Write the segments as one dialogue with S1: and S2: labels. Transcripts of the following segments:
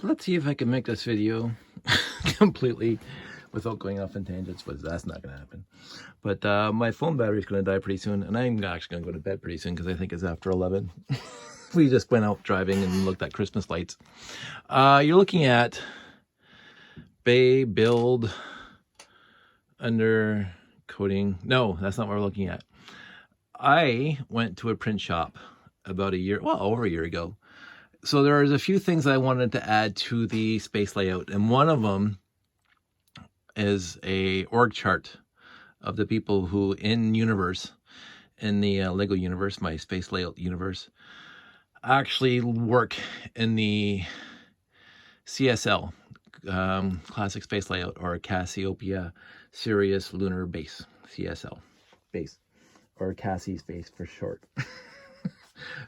S1: Let's see if I can make this video completely without going off in tangents, but that's not going to happen. But my phone battery is going to die pretty soon, and I'm actually going to go to bed pretty soon because I think it's after 11. We just went out driving and looked at Christmas lights. You're looking at Bay Build under coating. No, that's not what we're looking at. I went to a print shop about over a year ago. So there's a few things I wanted to add to the space layout, and one of them is a org chart of the people who in the Lego universe, my space layout universe, actually work in the CSL, Classic Space Layout, or Cassiopeia Sirius Lunar Base, CSL base, or Cassie Space for short.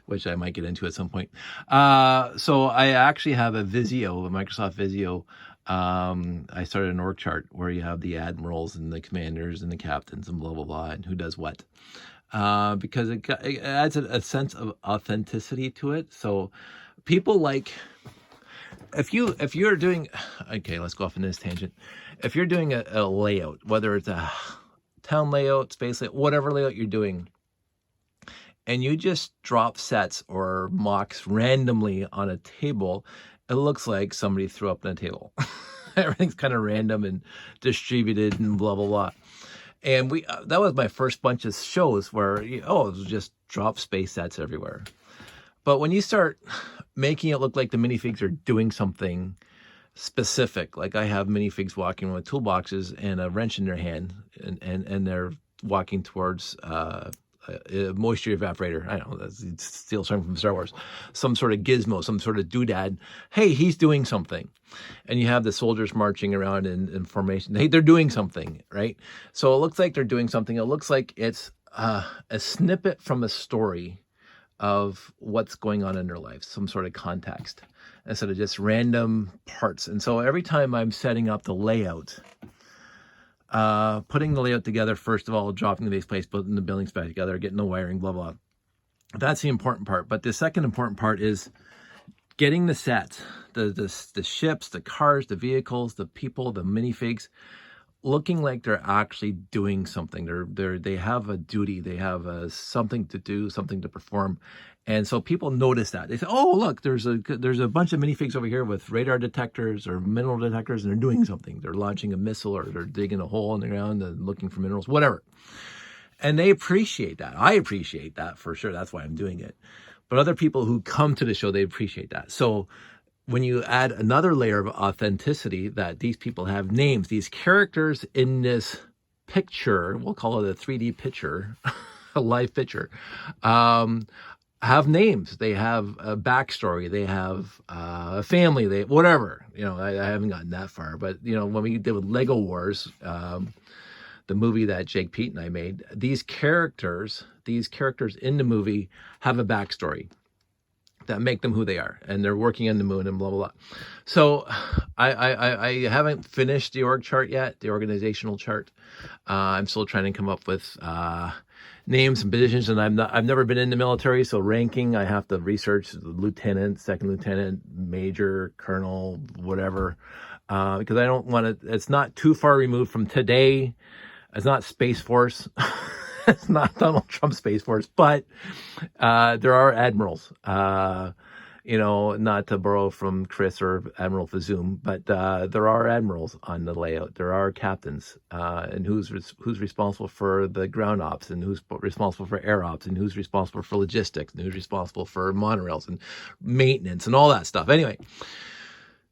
S1: Which I might get into at some point. So I actually have a Microsoft Visio. I started an org chart where you have the admirals and the commanders and the captains and blah, blah, blah, and who does what. Because it adds a sense of authenticity to it. So people like, if you're doing, okay, let's go off on this tangent. If you're doing a layout, whether it's a town layout, space layout, whatever layout you're doing, and you just drop sets or mocks randomly on a table, it looks like somebody threw up on a table. Everything's kind of random and distributed and blah, blah, blah. And that was my first bunch of shows where, it was just drop space sets everywhere. But when you start making it look like the minifigs are doing something specific, like I have minifigs walking with toolboxes and a wrench in their hand, and they're walking towards a moisture evaporator. I don't know, that's steal something from Star Wars. Some sort of gizmo, some sort of doodad. Hey, he's doing something. And you have the soldiers marching around in formation. Hey, they're doing something, right? So it looks like they're doing something. It looks like it's a snippet from a story of what's going on in their life, some sort of context, instead of just random parts. And so every time I'm setting up the layout, putting the layout together, first of all, dropping the base plates, putting the buildings back together, getting the wiring, blah, blah. That's the important part. But the second important part is getting the sets, the ships, the cars, the vehicles, the people, the minifigs, looking like they're actually doing something. They have a duty. They have something to do, something to perform. And so people notice that. They say, oh, look, there's a bunch of minifigs over here with radar detectors or mineral detectors, and they're doing something. They're launching a missile, or they're digging a hole in the ground and looking for minerals, whatever. And they appreciate that. I appreciate that for sure. That's why I'm doing it. But other people who come to the show, they appreciate that. So when you add another layer of authenticity, that these people have names, these characters in this picture, we'll call it a 3D picture, a live picture, have names. They have a backstory. They have a family. Whatever. I haven't gotten that far, but when we did with Lego Wars, the movie that Jake Pete and I made, these characters in the movie have a backstory that make them who they are, and they're working on the moon and blah, blah, blah. So I haven't finished the org chart yet, the organizational chart. I'm still trying to come up with names and positions, and I've never been in the military, so ranking, I have to research lieutenant, second lieutenant, major, colonel, whatever, because I don't want to, it's not too far removed from today. It's not Space Force. It's not Donald Trump Space Force, but there are admirals, not to borrow from Chris or Admiral Fazoom, but there are admirals on the layout. There are captains, and who's responsible for the ground ops, and who's responsible for air ops, and who's responsible for logistics, and who's responsible for monorails and maintenance and all that stuff. Anyway,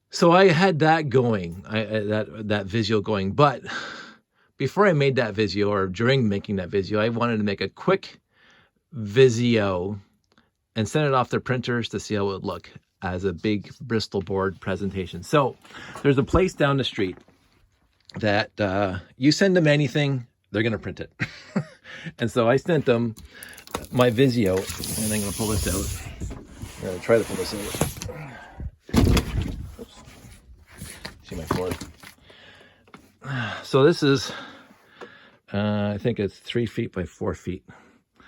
S1: so I had that going, that Visio going, but before I made that Visio, or during making that Visio, I wanted to make a quick Visio and send it off to printers to see how it would look as a big Bristol board presentation. So there's a place down the street that you send them anything, they're going to print it. And so I sent them my Visio, and I'm going to pull this out. I'm going to try to pull this out. Oops. See my floor. So this is, I think it's 3 feet by 4 feet.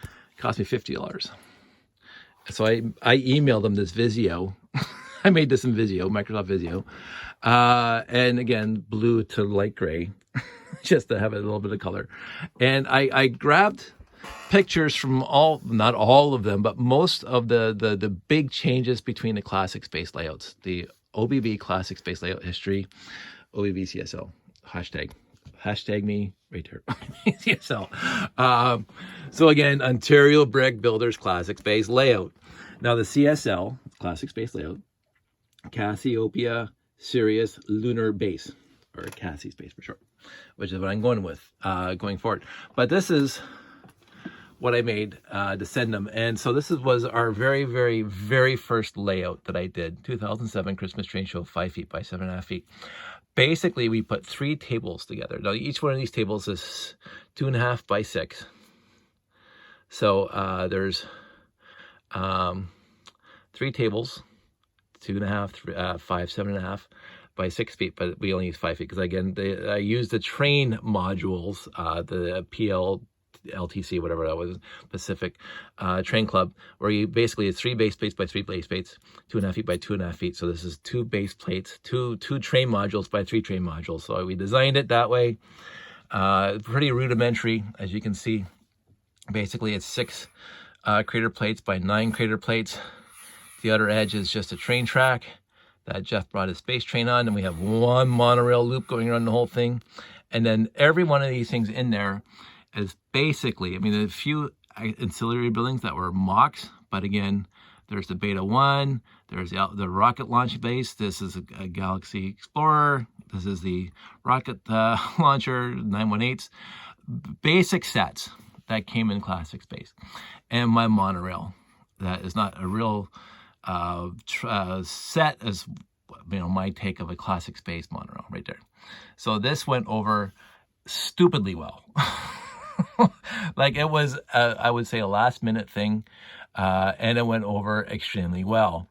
S1: It cost me $50. So I emailed them this Visio I made this in Visio, Microsoft Visio. And again, blue to light gray, just to have a little bit of color. And I grabbed pictures from not all of them, but most of the big changes between the classic space layouts, the OBB classic space layout history, OBB CSL, hashtag me right there, CSL. So again, Ontario Brick Builders Classic Space Layout. Now the CSL, Classic Space Layout, Cassiopeia Sirius Lunar Base, or Cassie Space for short, which is what I'm going with going forward. But this is what I made to send them. And so this was our very, very, very first layout that I did, 2007 Christmas Train Show, 5 feet by 7.5 feet. Basically, we put 3 tables together. Now, each one of these tables is 2.5 by 6. So there's 3 tables, 2.5, 5, 7.5 by 6 feet, but we only use 5 feet because, again, I used the train modules, the PL, LTC, whatever that was, Pacific Train Club, where you basically it's 3 base plates by 3 base plates, 2.5 feet by 2.5 feet. So this is 2 base plates, two train modules by 3 train modules. So we designed it that way. Pretty rudimentary, as you can see. Basically, it's 6 crater plates by 9 crater plates. The other edge is just a train track that Jeff brought his space train on, and we have 1 monorail loop going around the whole thing. And then every one of these things in there is basically, I mean, a few ancillary buildings that were mocks, but again, there's the Beta 1, there's the rocket launch base, this is a Galaxy Explorer, this is the rocket launcher, 918s, basic sets that came in classic space. And my monorail, that is not a real set as, you know, my take of a classic space monorail right there. So this went over stupidly well. Like it was, I would say, a last minute thing, and it went over extremely well.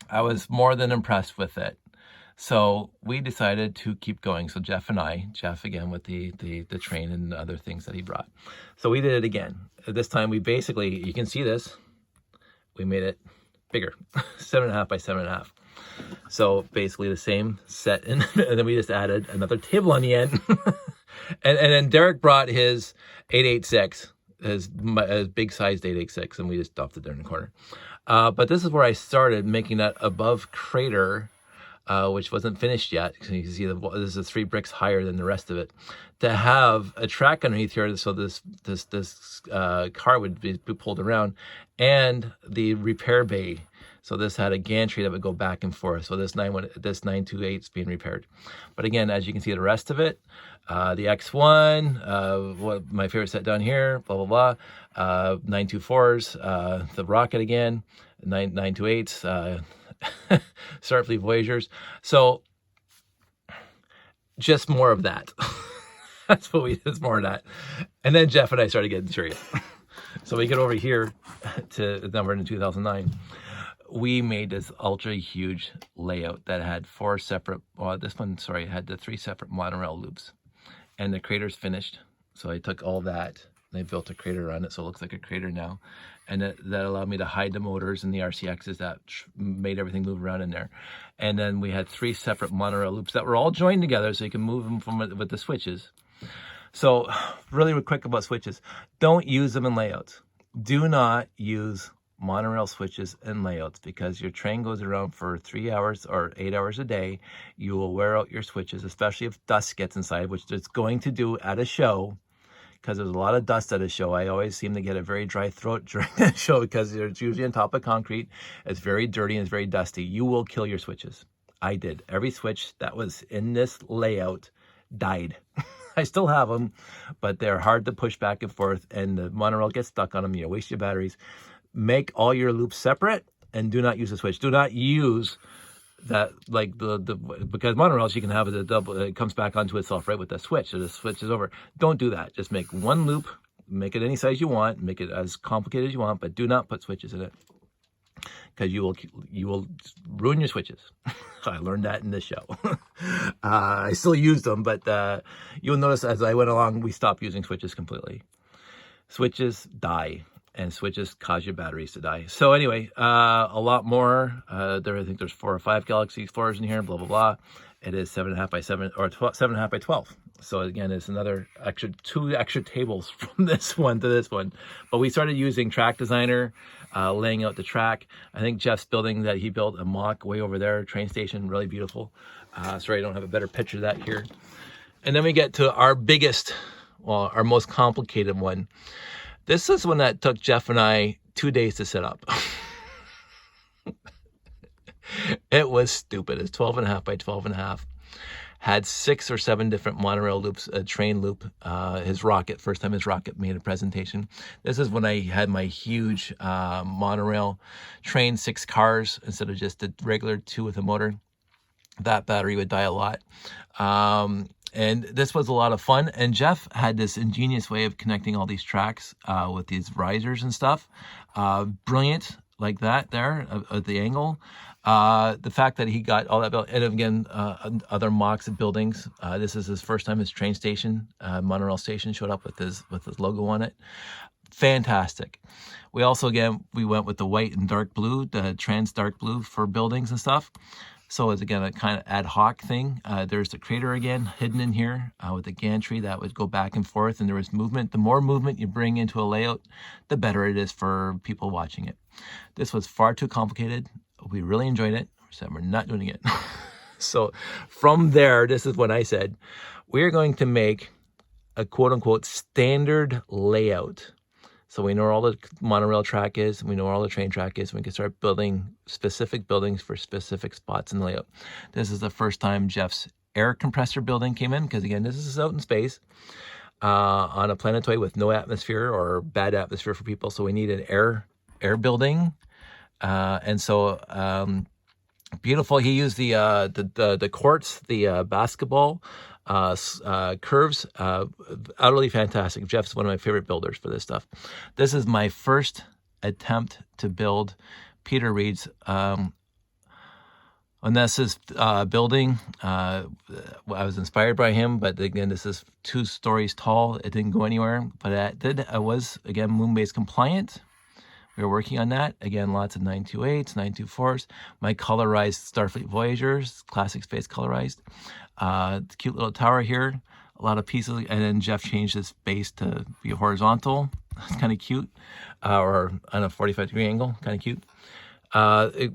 S1: I was more than impressed with it. So we decided to keep going. So Jeff again with the train and other things that he brought. So we did it again. This time we basically, you can see this, we made it bigger, 7.5 by 7.5. So basically the same set, and then we just added another table on the end. And then Derek brought his 886, his big sized 886, and we just dumped it there in the corner. But this is where I started making that above crater, which wasn't finished yet. So you can see this is 3 bricks higher than the rest of it. To have a track underneath here, so this car would be pulled around, and the repair bay. So this had a gantry that would go back and forth. So this 928 is being repaired. But again, as you can see, the rest of it, the X1, what my favorite set down here, blah, blah, blah, 924s, the rocket again, 928s, Starfleet Voyagers. So just more of that. That's what we did, more of that. And then Jeff and I started getting serious. So we get over here to number in 2009. We made this ultra huge layout that had 4 separate, well, this one, sorry, had the 3 separate monorail loops. And the crater's finished. So I took all that, and I built a crater around it, so it looks like a crater now. And that allowed me to hide the motors and the RCXs that made everything move around in there. And then we had 3 separate monorail loops that were all joined together, so you can move them with the switches. So really quick about switches. Don't use them in layouts. Do not use monorail switches and layouts, because your train goes around for 3 hours or 8 hours a day. You will wear out your switches, especially if dust gets inside, which it's going to do at a show, because there's a lot of dust at a show. I always seem to get a very dry throat during the show because it's usually on top of concrete. It's very dirty and it's very dusty. You will kill your switches. I did. Every switch that was in this layout died. I still have them, but they're hard to push back and forth, and the monorail gets stuck on them. You waste your batteries. Make all your loops separate, and do not use a switch. Do not use that, like because monorails, you can have it double, it comes back onto itself right with the switch, so the switch is over. Don't do that. Just make one loop, make it any size you want, make it as complicated as you want, but do not put switches in it, because you will ruin your switches. I learned that in this show. I still use them, but you'll notice as I went along, we stopped using switches completely. Switches die. and switches cause your batteries to die. So anyway, a lot more. There, I think there's 4 or 5 Galaxy Explorers in here, blah, blah, blah. It is 7.5 by 7 or 7.5 by 12. So again, it's another extra 2 extra tables from this one to this one. But we started using Track Designer, laying out the track. I think Jeff's building that he built a mock way over there, train station, really beautiful. Sorry, I don't have a better picture of that here. And then we get to our biggest, well, our most complicated one. This is one that took Jeff and I 2 days to set up. It was stupid. It's 12.5 by 12.5. Had 6 or 7 different monorail loops, a train loop. His rocket, first time his rocket made a presentation. This is when I had my huge monorail train, 6 cars instead of just the regular 2 with a motor. That battery would die a lot. And this was a lot of fun. And Jeff had this ingenious way of connecting all these tracks with these risers and stuff. Brilliant, like that there at the angle. The fact that he got all that built, and again, other mocks of buildings. This is his first time his train station, Monorail Station, showed up with his logo on it. Fantastic. We also, again, we went with the white and dark blue, the trans dark blue for buildings and stuff. So it's, again, a kind of ad hoc thing. There's the crater again, hidden in here with the gantry that would go back and forth, and there was movement. The more movement you bring into a layout, the better it is for people watching it. This was far too complicated. We really enjoyed it, so we're not doing it. So from there, this is when I said, we're going to make a quote-unquote standard layout. So we know where all the monorail track is, and we know where all the train track is, and we can start building specific buildings for specific spots in the layout. This is the first time Jeff's air compressor building came in, because again, this is out in space on a planetoid with no atmosphere or bad atmosphere for people. So we need an air building. And so beautiful. He used the courts, the basketball curves, utterly fantastic. Jeff's one of my favorite builders for this stuff. This is my first attempt to build Peter Reed's Onessa's building. I was inspired by him, but again, this is 2 stories tall. It didn't go anywhere, but I was, again, moon-base compliant. We were working on that. Again, lots of 928s, 924s. My colorized Starfleet Voyagers, classic space colorized. Cute little tower here. A lot of pieces. And then Jeff changed this base to be horizontal. It's kind of cute. Or on a 45-degree angle. Kind of cute. It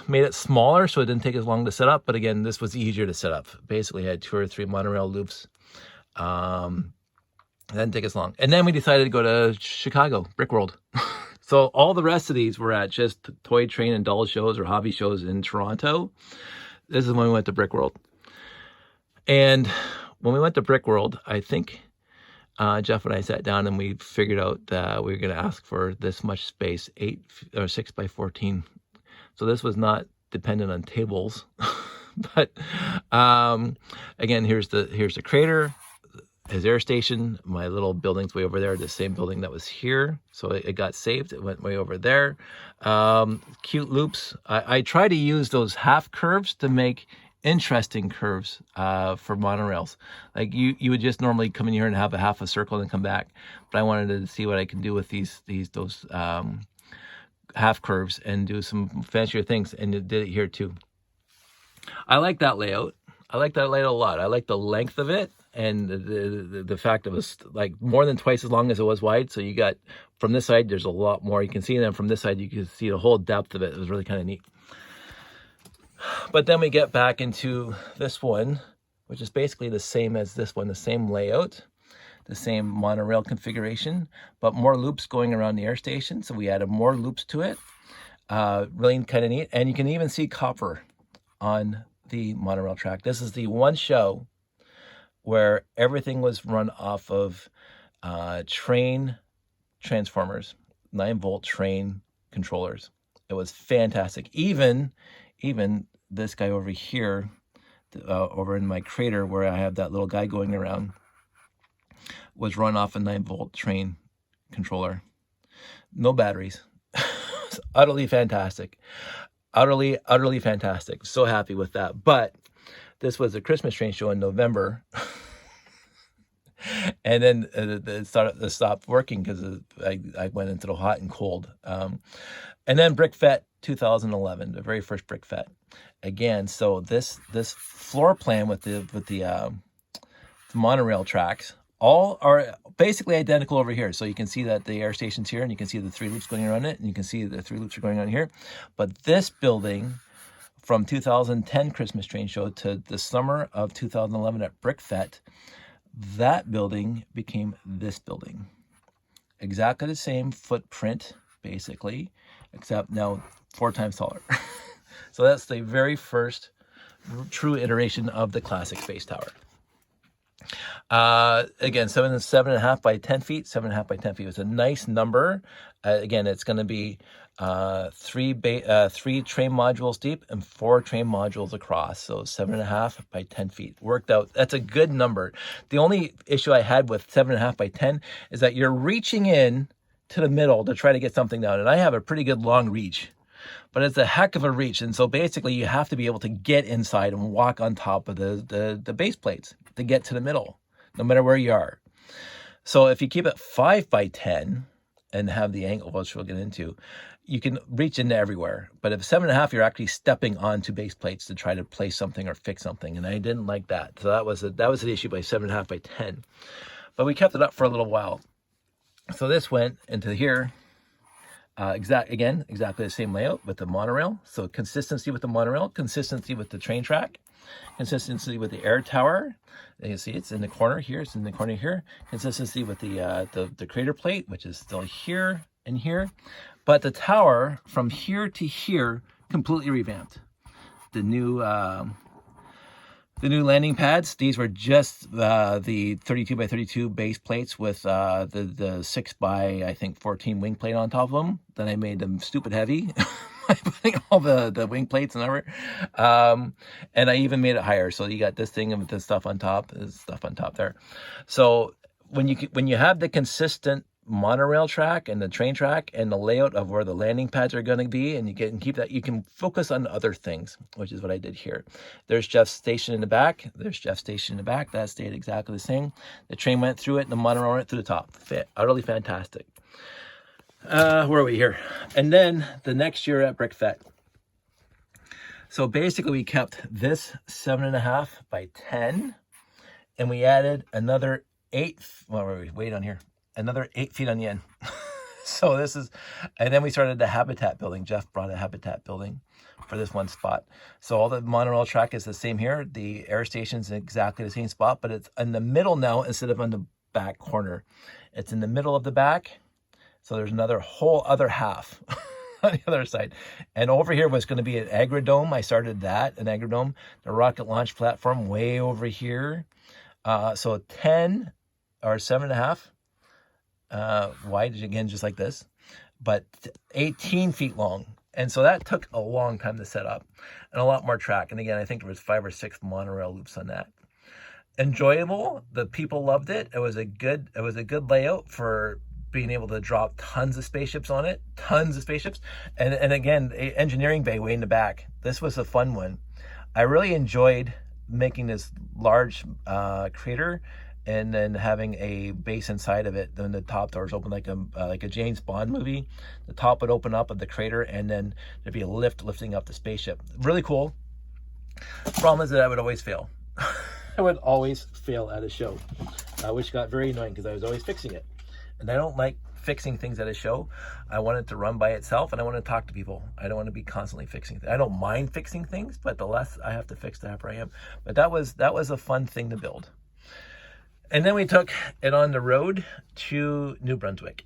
S1: made it smaller, so it didn't take as long to set up. But again, this was easier to set up. Basically, I had 2 or 3 monorail loops. It didn't take as long. And then we decided to go to Chicago, Brickworld. So all the rest of these were at just toy train and doll shows or hobby shows in Toronto. This is when we went to Brickworld. And when we went to Brickworld, I think Jeff and I sat down and we figured out that we were going to ask for this much space, 8 or 6 by 14. So this was not dependent on tables. But again, here's the crater. His air station, my little building's way over there, the same building that was here. So it got saved. It went way over there. Cute loops. I try to use those half curves to make interesting curves for monorails. Like you would just normally come in here and have a half a circle and come back. But I wanted to see what I can do with those half curves and do some fancier things. And it did it here too. I like that layout. I like that layout a lot. I like the length of it. And the fact it was like more than twice as long as it was wide. So you got, from this side, there's a lot more you can see. And then from this side, you can see the whole depth of it. It was really kind of neat. But then we get back into this one, which is basically the same as this one, the same layout, the same monorail configuration, but more loops going around the air station. So we added more loops to it. Really kind of neat. And you can even see copper on the monorail track. This is the one show where everything was run off of train transformers, 9-volt train controllers. It was fantastic. Even this guy over here, over in my crater where I have that little guy going around, was run off a 9-volt train controller. No batteries. It's utterly fantastic. Utterly fantastic. So happy with that. But this was a Christmas train show in November. And then it stopped working because I went into the hot and cold. And then BrickFet 2011, the very first BrickFet. Again, so this floor plan with the monorail tracks all are basically identical over here. So you can see that the air station's here, and you can see the 3 loops going around it, and you can see the 3 loops are going on here. But this building, from 2010 Christmas Train Show to the summer of 2011 at BrickFet, that building became this building. Exactly the same footprint, basically, except now 4 times taller. So that's the very first true iteration of the classic Space Tower. Again, 7.5 by 10 feet, 7.5 by 10 feet. It's a nice number. Again, it's going to be 3 train modules deep and 4 train modules across. So 7.5 by 10 feet. Worked out. That's a good number. The only issue I had with 7.5 by 10 is that you're reaching in to the middle to try to get something down. And I have a pretty good long reach, but it's a heck of a reach. And so basically you have to be able to get inside and walk on top of the base plates to get to the middle, no matter where you are. So if you keep it 5 by 10 and have the angle, which we'll get into, you can reach into everywhere. But if 7.5, you're actually stepping onto base plates to try to place something or fix something. And I didn't like that. So that was an issue by 7.5 by 10. But we kept it up for a little while. So this went into here. Exactly the same layout with the monorail. So consistency with the monorail, consistency with the train track, consistency with the air tower. You can see it's in the corner here. It's in the corner here. Consistency with the crater plate, which is still here and here. But the tower from here to here completely revamped. The new landing pads, these were just the 32 by 32 base plates with the 6 by, I think, 14 wing plate on top of them. Then I made them stupid heavy by putting all the wing plates and everything. And I even made it higher. So you got this thing with this stuff on top. There's stuff on top there. So when you have the consistent monorail track and the train track and the layout of where the landing pads are going to be, and you can keep that, you can focus on other things, which is what I did here. There's Jeff's station in the back. There's Jeff's station in the back. That stayed exactly the same. The train went through it and the monorail went through the top. Utterly fantastic. Where are we here? And then the next year at BrickFet. So basically we kept this 7.5 by 10 and we added another 8, well, where are we? Wait on here. Another 8 feet on the end. So this is, and then we started the habitat building. Jeff brought a habitat building for this one spot. So all the monorail track is the same here. The air station's in exactly the same spot, but it's in the middle now instead of on the back corner. It's in the middle of the back. So there's another whole other half on the other side. And over here was going to be an Agrodome. I started that, an Agrodome. The rocket launch platform way over here. So 10 or 7.5. Wide, again, just like this, but 18 feet long. And so that took a long time to set up and a lot more track. And again, I think there was 5 or 6 monorail loops on that. Enjoyable. The people loved it. It was a good layout for being able to drop tons of spaceships on it, tons of spaceships. And again, engineering bay way in the back. This was a fun one. I really enjoyed making this large crater and then having a base inside of it. Then the top doors open like a James Bond movie. The top would open up of the crater, and then there'd be a lift lifting up the spaceship. Really cool. Problem is that I would always fail. I would always fail at a show, which got very annoying because I was always fixing it. And I don't like fixing things at a show. I want it to run by itself, and I want to talk to people. I don't want to be constantly fixing things. I don't mind fixing things, but the less I have to fix, the happier I am. But that was a fun thing to build. And then we took it on the road to New Brunswick.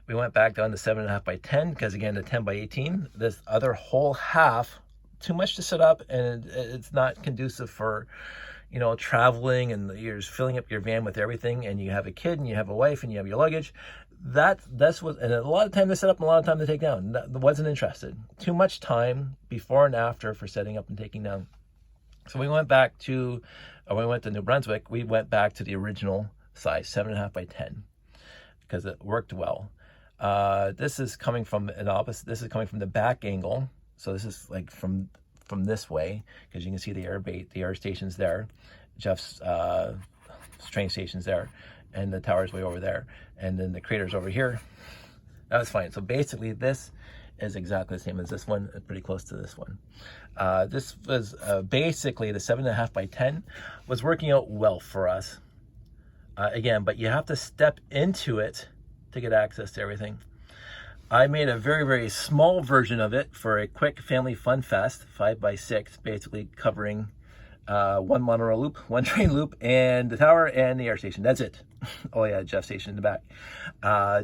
S1: We went back down to 7.5 by 10 because, again, the 10 by 18, this other whole half, too much to set up, and it's not conducive for, traveling, and you're filling up your van with everything, and you have a kid and you have a wife and you have your luggage. That's what, and a lot of time to set up and a lot of time to take down. Wasn't interested. Too much time before and after for setting up and taking down. So we went to New Brunswick. We went back to the original size, 7.5 by 10, because it worked well. This is coming from an opposite. This is coming from the back angle. So this is like from this way, because you can see the air station's there. Jeff's train station's there, and the tower's way over there, and then the crater's over here. That was fine. So basically this is exactly the same as this one, pretty close to this one. This was basically the 7.5 by 10 was working out well for us. Again, but you have to step into it to get access to everything. I made a very, very small version of it for a quick family fun fest, 5 by 6, basically covering one monorail loop, one train loop, and the tower and the air station. That's it. Oh yeah, Jeff station in the back.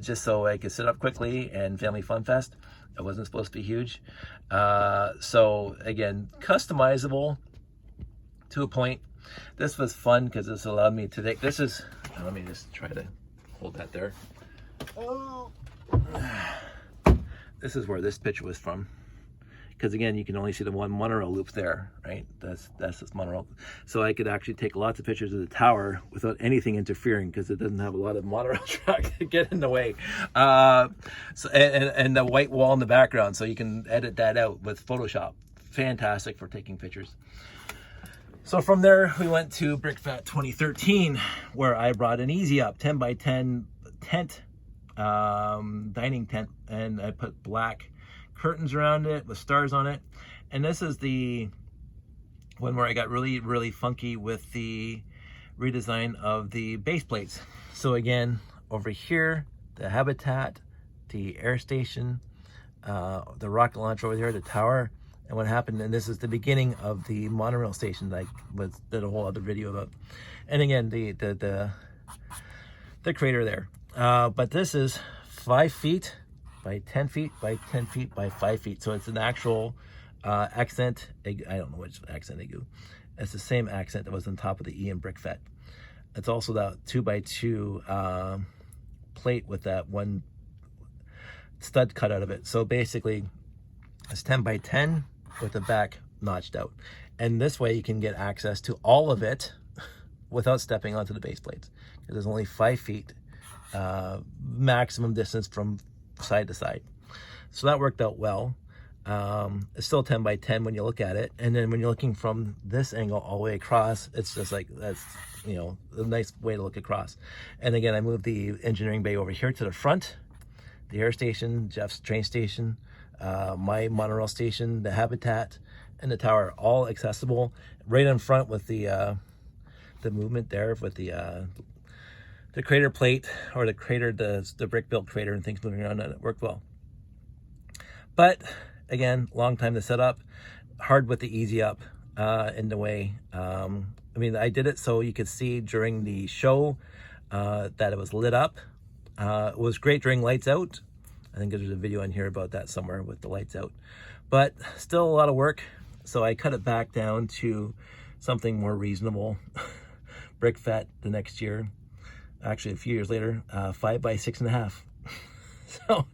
S1: Just so I could sit up quickly and family fun fest. It wasn't supposed to be huge. So again, customizable to a point. This was fun because this allowed me to take, this is, let me just try to hold that there. Oh. This is where this picture was from. Because again, you can only see the one monorail loop there, right? That's this monorail. So I could actually take lots of pictures of the tower without anything interfering, because it doesn't have a lot of monorail track to get in the way. So and the white wall in the background, so you can edit that out with Photoshop. Fantastic for taking pictures. So from there, we went to BrickFest 2013, where I brought an easy up 10 by 10 tent, dining tent, and I put black curtains around it with stars on it. And this is the one where I got really, really funky with the redesign of the base plates. So again, over here, the habitat, the air station, the rocket launch over there, the tower, and what happened. And this is the beginning of the monorail station that I did a whole other video about. And again, the crater there. But this is 5 feet by 10 feet by 10 feet by 5 feet. So it's an actual accent. I don't know which accent igloo. It's the same accent that was on top of the E in BrickFest. It's also that 2 by 2 plate with that one stud cut out of it. So basically it's 10 by 10 with the back notched out. And this way you can get access to all of it without stepping onto the base plates. There's only 5 feet maximum distance from side to side. So that worked out well. It's still 10 by 10 when you look at it. And then when you're looking from this angle all the way across, it's just like, that's, you know, a nice way to look across. And again, I moved the engineering bay over here to the front, the air station, Jeff's train station, my monorail station, the habitat, and the tower, all accessible right in front with the movement there with the crater plate, or the crater, the brick built crater and things moving around, and it worked well. But again, long time to set up, hard with the easy up in the way. I mean, I did it so you could see during the show that it was lit up. It was great during lights out. I think there's a video in here about that somewhere with the lights out, but still a lot of work. So I cut it back down to something more reasonable. BrickFest the next year, actually a few years later, 5 by 6.5. So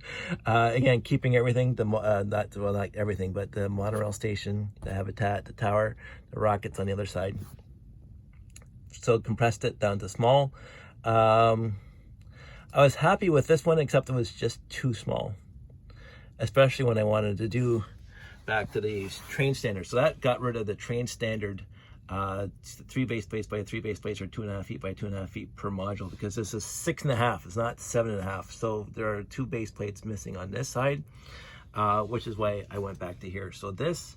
S1: again, keeping everything, not like everything, but the monorail station, the habitat, the tower, the rockets on the other side. So compressed it down to small. I was happy with this one, except it was just too small, especially when I wanted to do back to the train standard. So that got rid of the train standard 3 base plates by 3 base plates, or 2.5 feet by 2.5 feet per module, because this is 6.5, it's not 7.5. So there are 2 base plates missing on this side, which is why I went back to here. So this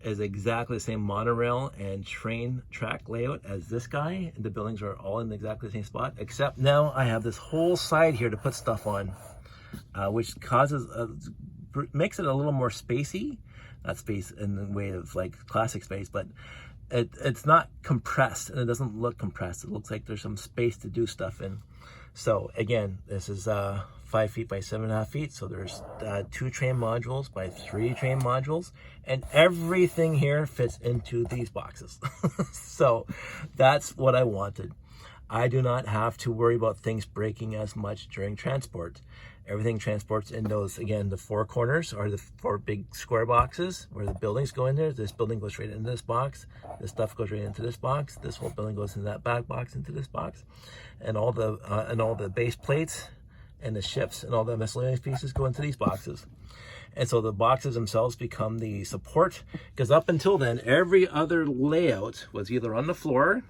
S1: is exactly the same monorail and train track layout as this guy. The buildings are all in exactly the same spot, except now I have this whole side here to put stuff on, which causes makes it a little more spacey. Not space in the way of like classic space, but it's not compressed, and it doesn't look compressed. It looks like there's some space to do stuff in. So again, this is 5 feet by 7.5 feet. So there's 2 train modules by 3 train modules, and everything here fits into these boxes. So that's what I wanted. I do not have to worry about things breaking as much during transport. Everything transports in those, again, the 4 corners, or the 4 big square boxes where the buildings go in there. This building goes right into this box. This stuff goes right into this box. This whole building goes into that back box, into this box. And all the base plates and the ships and all the miscellaneous pieces go into these boxes. And so the boxes themselves become the support, because up until then, every other layout was either on the floor